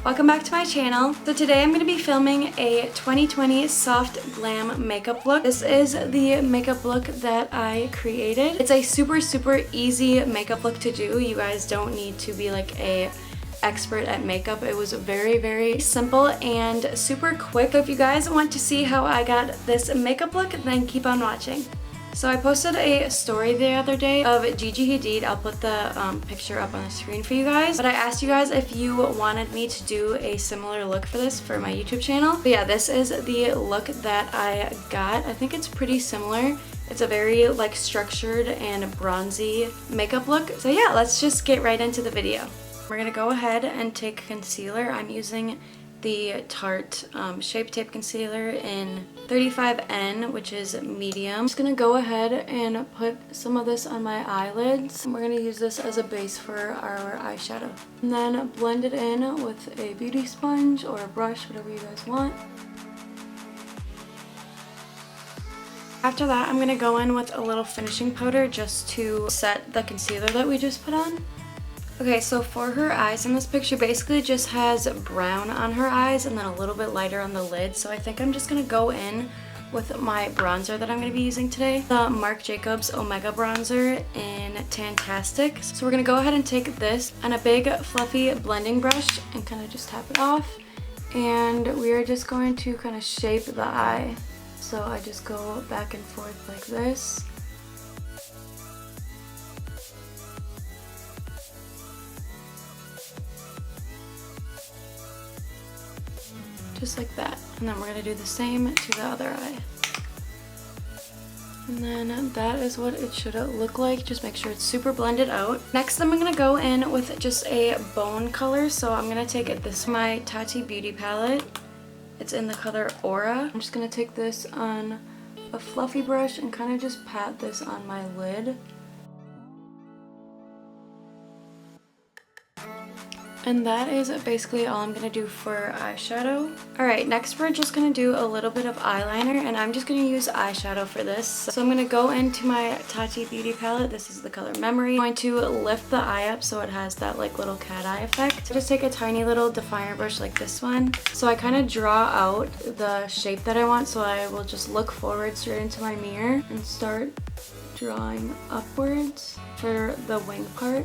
Welcome back to my channel. So today I'm going to be filming a 2020 soft glam makeup look. This is the makeup look that I created. It's a super easy makeup look to do. You guys don't need to be like a expert at makeup. It was very simple and super quick. So if you guys want to see how I got this makeup look, then keep on watching. So I posted a story the other day of Gigi Hadid. I'll put the picture up on the screen for you guys. But I asked you guys if you wanted me to do a similar look for this for my YouTube channel. But yeah, this is the look that I got. I think it's pretty similar. It's a very like structured and bronzy makeup look. So yeah, let's just get right into the video. We're gonna go ahead and take concealer. I'm using the Tarte Shape Tape Concealer in 35N, which is medium. I'm just gonna go ahead and put some of this on my eyelids. And we're gonna use this as a base for our eyeshadow. And then blend it in with a beauty sponge or a brush, whatever you guys want. After that, I'm gonna go in with a little finishing powder just to set the concealer that we just put on. Okay, so for her eyes in this picture, basically just has brown on her eyes and then a little bit lighter on the lid. So I think I'm just going to go in with my bronzer that I'm going to be using today. The Marc Jacobs Omega Bronzer in Tantastic. So we're going to go ahead and take this and a big fluffy blending brush and kind of just tap it off. And we are just going to kind of shape the eye. So I just go back and forth like this. Just like that. And then we're going to do the same to the other eye. And then that is what it should look like. Just make sure it's super blended out. Next I'm going to go in with just a bone color. So I'm going to take this, my Tati Beauty palette. It's in the color Aura. I'm just going to take this on a fluffy brush and kind of just pat this on my lid. And that is basically all I'm going to do for eyeshadow. Alright, next we're just going to do a little bit of eyeliner, and I'm just going to use eyeshadow for this. So I'm going to go into my Tati Beauty palette. This is the color Memory. I'm going to lift the eye up so it has that like little cat eye effect. So just take a tiny little definer brush like this one. So I kind of draw out the shape that I want, so I will just look forward straight into my mirror and start drawing upwards for the wing part.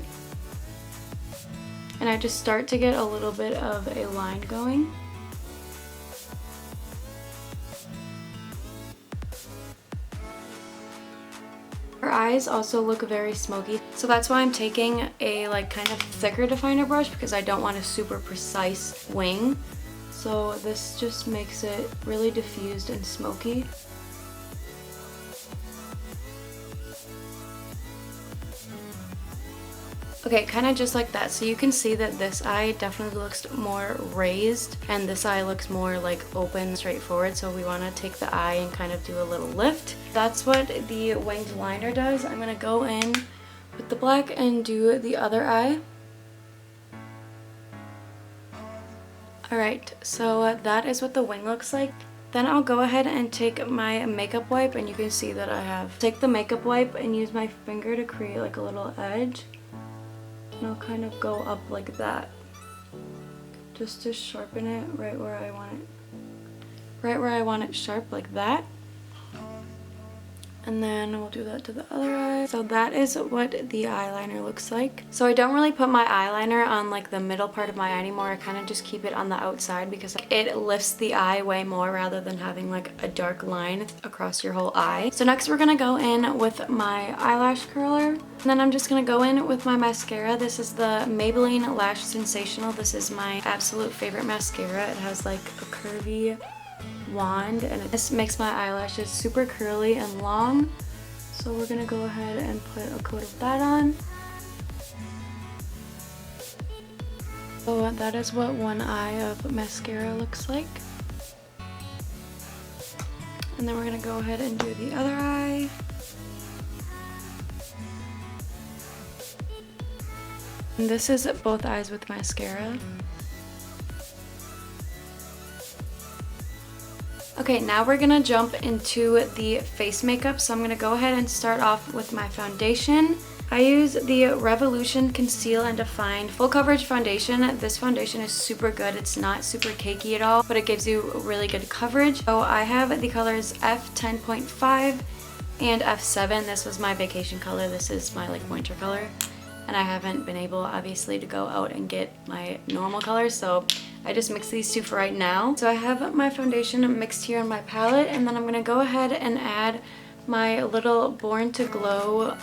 And I just start to get a little bit of a line going. Her eyes also look very smoky, so that's why I'm taking a like kind of thicker definer brush, because I don't want a super precise wing. So this just makes it really diffused and smoky. Okay, kind of just like that. So you can see that this eye definitely looks more raised and this eye looks more like open, straightforward. So we want to take the eye and kind of do a little lift. That's what the winged liner does. I'm going to go in with the black and do the other eye. Alright, so that is what the wing looks like. Then I'll go ahead and take my makeup wipe, and you can see that I have take the makeup wipe and use my finger to create like a little edge. And I'll kind of go up like that, just to sharpen it right where I want it. Right where I want it sharp, like that. And then we'll do that to the other eye. So that is what the eyeliner looks like. So I don't really put my eyeliner on like the middle part of my eye anymore. I kind of just keep it on the outside because it lifts the eye way more rather than having like a dark line across your whole eye. So next we're going to go in with my eyelash curler. And then I'm just going to go in with my mascara. This is the Maybelline Lash Sensational. This is my absolute favorite mascara. It has like a curvy wand, and this makes my eyelashes super curly and long. So we're gonna go ahead and put a coat of that on. So that is what one eye of mascara looks like. And then we're gonna go ahead and do the other eye. And this is both eyes with mascara. Okay, now we're gonna jump into the face makeup. So I'm gonna go ahead and start off with my foundation. I use the Revolution Conceal and Define Full Coverage Foundation. This foundation is super good. It's not super cakey at all, but it gives you really good coverage. So I have the colors F10.5 and F7. This was my vacation color. This is my like winter color. And I haven't been able, obviously, to go out and get my normal colors, so I just mixed these two for right now. So I have my foundation mixed here on my palette, and then I'm going to go ahead and add my little Born to Glow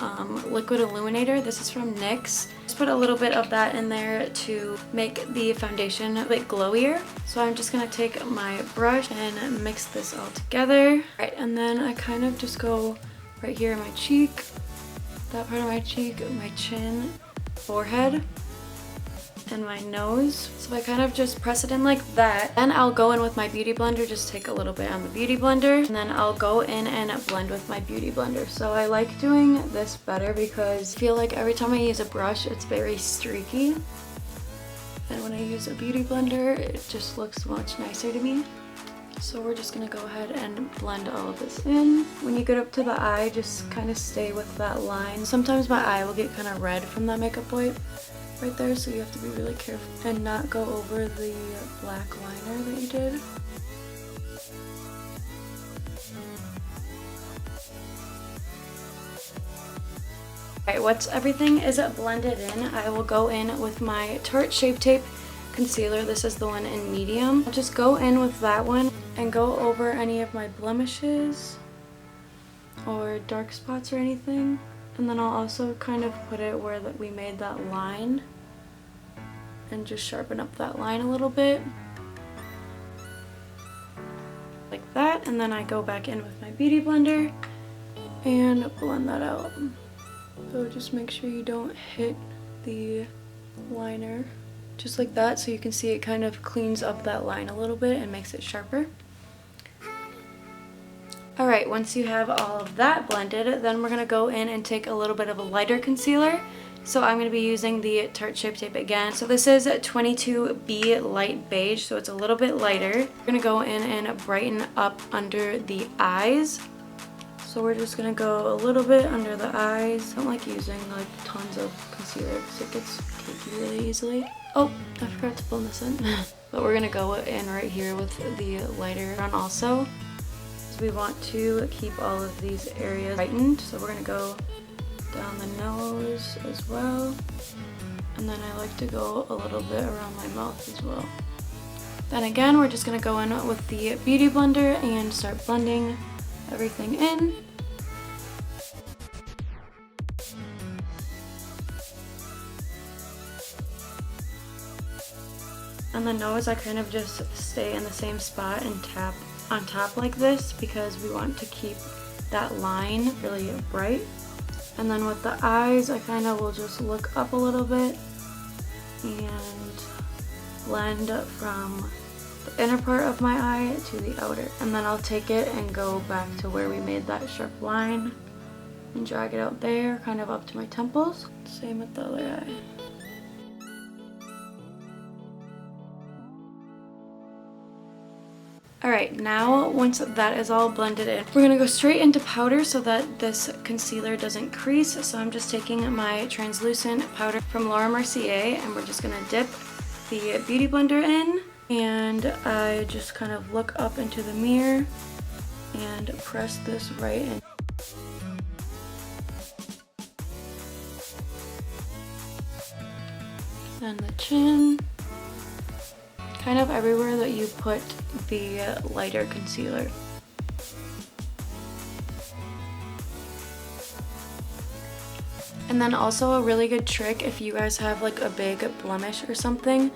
liquid illuminator. This is from NYX. Just put a little bit of that in there to make the foundation a bit glowier. So I'm just gonna take my brush and mix this all together. All right, and then I kind of just go right here in my cheek, that part of my cheek, my chin, forehead, and my nose. So I kind of just press it in like that. Then I'll go in with my beauty blender, just take a little bit on the beauty blender, and then I'll go in and blend with my beauty blender. So I like doing this better because I feel like every time I use a brush, it's very streaky. And when I use a beauty blender, it just looks much nicer to me. So we're just gonna go ahead and blend all of this in. When you get up to the eye, just kind of stay with that line. Sometimes my eye will get kind of red from that makeup wipe right there, so you have to be really careful and not go over the black liner that you did. Alright, once everything is blended in, I will go in with my Tarte Shape Tape concealer. This is the one in medium. I'll just go in with that one and go over any of my blemishes or dark spots or anything. And then I'll also kind of put it where that we made that line and just sharpen up that line a little bit. Like that. And then I go back in with my beauty blender and blend that out. So just make sure you don't hit the liner. Just like that, so you can see it kind of cleans up that line a little bit and makes it sharper. Alright, once you have all of that blended, then we're going to go in and take a little bit of a lighter concealer. So I'm going to be using the Tarte Shape Tape again. So this is 22B Light Beige, so it's a little bit lighter. We're going to go in and brighten up under the eyes. So we're just going to go a little bit under the eyes. I don't like using like tons of concealer because it gets cakey really easily. Oh, I forgot to blend this in. But we're going to go in right here with the lighter on also. We want to keep all of these areas brightened, so we're going to go down the nose as well, and then I like to go a little bit around my mouth as well. Then again, we're just going to go in with the beauty blender and start blending everything in. On the nose, I kind of just stay in the same spot and tap on top like this because we want to keep that line really bright. And then with the eyes, I kind of will just look up a little bit and blend from the inner part of my eye to the outer. And then I'll take it and go back to where we made that sharp line and drag it out there, kind of up to my temples. Same with the other eye. Alright, now once that is all blended in, we're going to go straight into powder so that this concealer doesn't crease. So I'm just taking my translucent powder from Laura Mercier and we're just going to dip the beauty blender in. And I just kind of look up into the mirror and press this right in. And the chin. Kind of everywhere that you put the lighter concealer. And then also a really good trick if you guys have like a big blemish or something,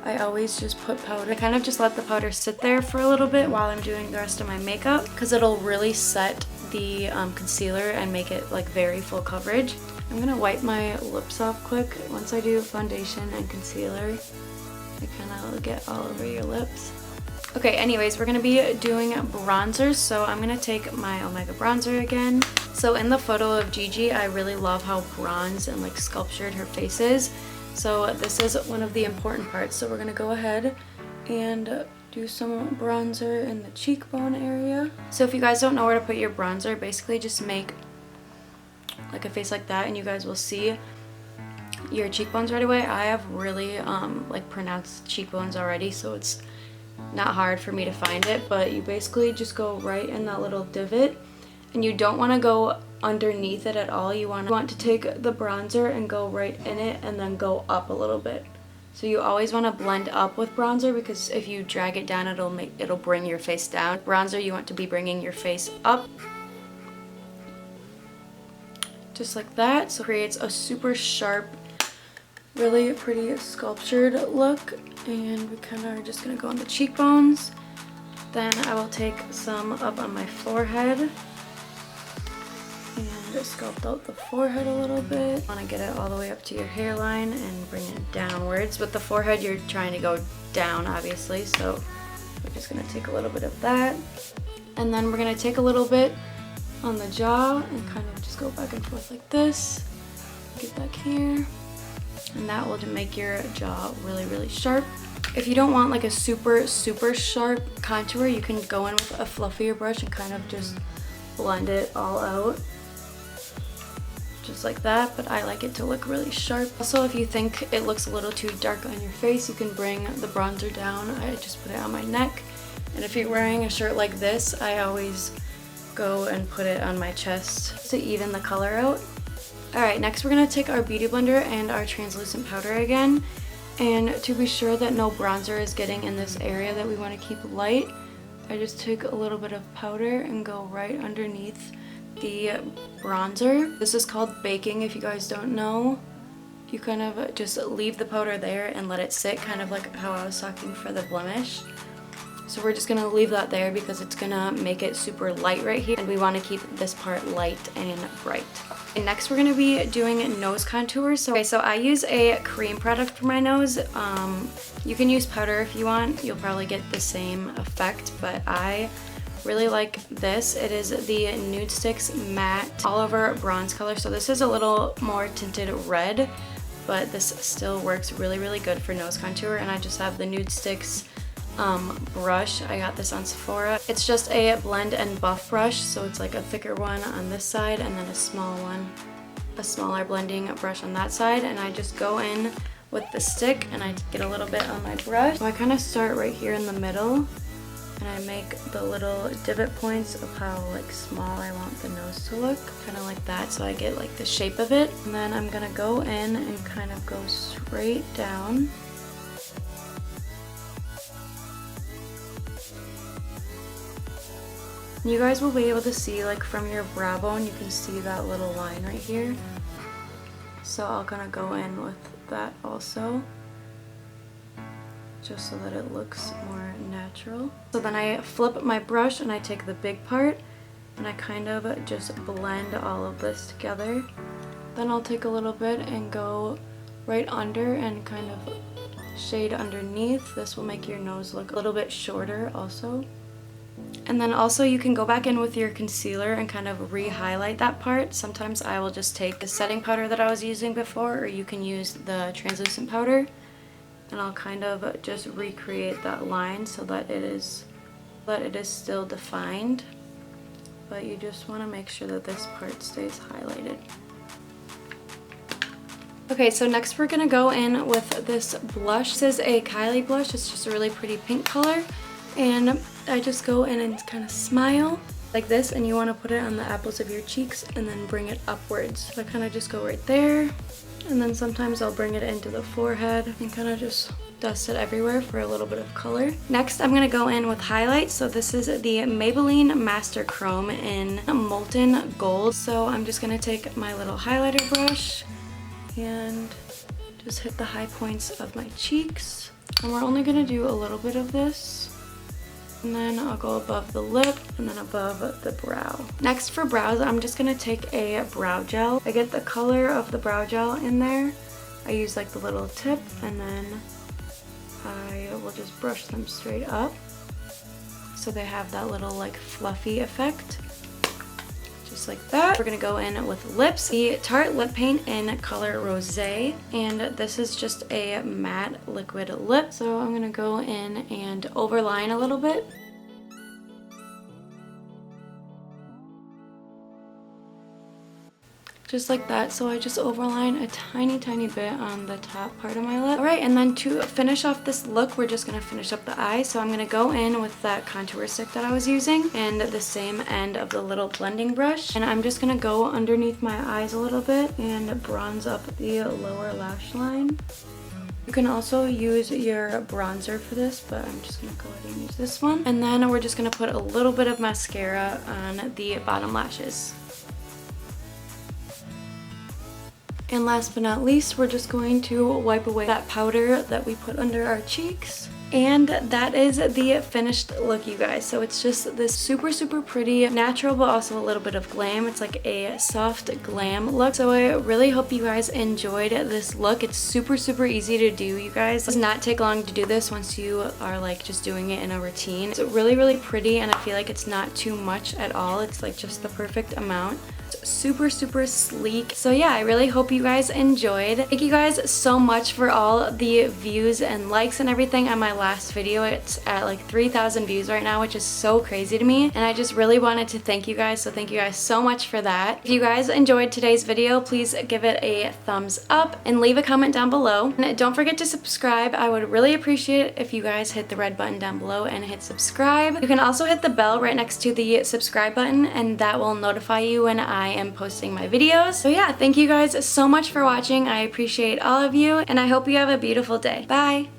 I always just put powder. I kind of just let the powder sit there for a little bit while I'm doing the rest of my makeup because it'll really set the concealer and make it like very full coverage. I'm gonna wipe my lips off quick. Once I do foundation and concealer, I kind of get all over your lips. Okay, anyways, we're going to be doing bronzers, so I'm going to take my Omega bronzer again. So in the photo of Gigi, I really love how bronze and like sculptured her face is. So this is one of the important parts. So we're going to go ahead and do some bronzer in the cheekbone area. So if you guys don't know where to put your bronzer, basically just make like a face like that and you guys will see your cheekbones right away. I have really like pronounced cheekbones already, so it's not hard for me to find it, but you basically just go right in that little divot, and you don't want to go underneath it at all. You want to take the bronzer and go right in it and then go up a little bit. So you always want to blend up with bronzer, because if you drag it down, it'll bring your face down. Bronzer, you want to be bringing your face up. Just like that. So it creates a super sharp, really pretty sculptured look. And we kind of are just going to go on the cheekbones. Then I will take some up on my forehead and just sculpt out the forehead a little bit. I want to get it all the way up to your hairline and bring it downwards. With the forehead, you're trying to go down, obviously, so we're just going to take a little bit of that. And then we're going to take a little bit on the jaw and kind of just go back and forth like this. Get back here. And that will make your jaw really, really sharp. If you don't want like a super, super sharp contour, you can go in with a fluffier brush and kind of just blend it all out. Just like that, but I like it to look really sharp. Also, if you think it looks a little too dark on your face, you can bring the bronzer down. I just put it on my neck. And if you're wearing a shirt like this, I always go and put it on my chest to even the color out. Alright, next we're going to take our beauty blender and our translucent powder again, and to be sure that no bronzer is getting in this area that we want to keep light, I just take a little bit of powder and go right underneath the bronzer. This is called baking, if you guys don't know. You kind of just leave the powder there and let it sit, kind of like how I was talking for the blemish. So we're just going to leave that there because it's going to make it super light right here, and we want to keep this part light and bright. And next we're going to be doing nose contours. So I use a cream product for my nose. You can use powder if you want. You'll probably get the same effect, but I really like this. It is the Nude Sticks Matte All Over Bronze color. So this is a little more tinted red, but this still works really, really good for nose contour. And I just have the Nude Sticks brush. I got this on Sephora. It's just a blend and buff brush, so it's like a thicker one on this side and then a small one, a smaller blending brush on that side, and I just go in with the stick and I get a little bit on my brush. So I kind of start right here in the middle and I make the little divot points of how like small I want the nose to look, kind of like that, so I get like the shape of it. And then I'm gonna go in and kind of go straight down. You guys will be able to see, like from your brow bone, you can see that little line right here. So I'll kind of go in with that also, just so that it looks more natural. So then I flip my brush and I take the big part and I kind of just blend all of this together. Then I'll take a little bit and go right under and kind of shade underneath. This will make your nose look a little bit shorter also. And then also you can go back in with your concealer and kind of re-highlight that part. Sometimes I will just take the setting powder that I was using before, or you can use the translucent powder, and I'll kind of just recreate that line so that it is still defined, but you just want to make sure that this part stays highlighted. Okay, so next we're gonna go in with this blush. This is a Kylie blush. It's just a really pretty pink color, and I just go in and kind of smile like this, and you want to put it on the apples of your cheeks and then bring it upwards. So I kind of just go right there, and then sometimes I'll bring it into the forehead and kind of just dust it everywhere for a little bit of color. Next, I'm going to go in with highlights. So this is the Maybelline Master Chrome in Molten Gold. So I'm just going to take my little highlighter brush and just hit the high points of my cheeks. And we're only going to do a little bit of this. And then I'll go above the lip and then above the brow. Next for brows, I'm just gonna take a brow gel. I get the color of the brow gel in there. I use like the little tip, and then I will just brush them straight up so they have that little like fluffy effect. Just like that. We're gonna go in with lips. The Tarte lip paint in color Rosé, and this is just a matte liquid lip. So I'm gonna go in and overline a little bit. just like that. So I just overline a tiny bit on the top part of my lip. Alright, and then to finish off this look, we're just going to finish up the eye. So I'm going to go in with that contour stick that I was using and the same end of the little blending brush. And I'm just going to go underneath my eyes a little bit and bronze up the lower lash line. You can also use your bronzer for this, but I'm just going to go ahead and use this one. And then we're just going to put a little bit of mascara on the bottom lashes. And last but not least, we're just going to wipe away that powder that we put under our cheeks. And that is the finished look, you guys. So it's just this super pretty, natural, but also a little bit of glam. It's like a soft glam look. So I really hope you guys enjoyed this look. It's super easy to do, you guys. It does not take long to do this once you are like just doing it in a routine. It's really pretty, and I feel like it's not too much at all. It's like just the perfect amount. Super sleek. So yeah, I really hope you guys enjoyed. Thank you guys so much for all the views and likes and everything on my last video. It's at like 3,000 views right now, which is so crazy to me, and I just really wanted to thank you guys, so thank you guys so much for that. If you guys enjoyed today's video, please give it a thumbs up and leave a comment down below, and don't forget to subscribe. I would really appreciate it if you guys hit the red button down below and hit subscribe. You can also hit the bell right next to the subscribe button, and that will notify you when I am posting my videos. So yeah, thank you guys so much for watching. I appreciate all of you, and I hope you have a beautiful day. Bye!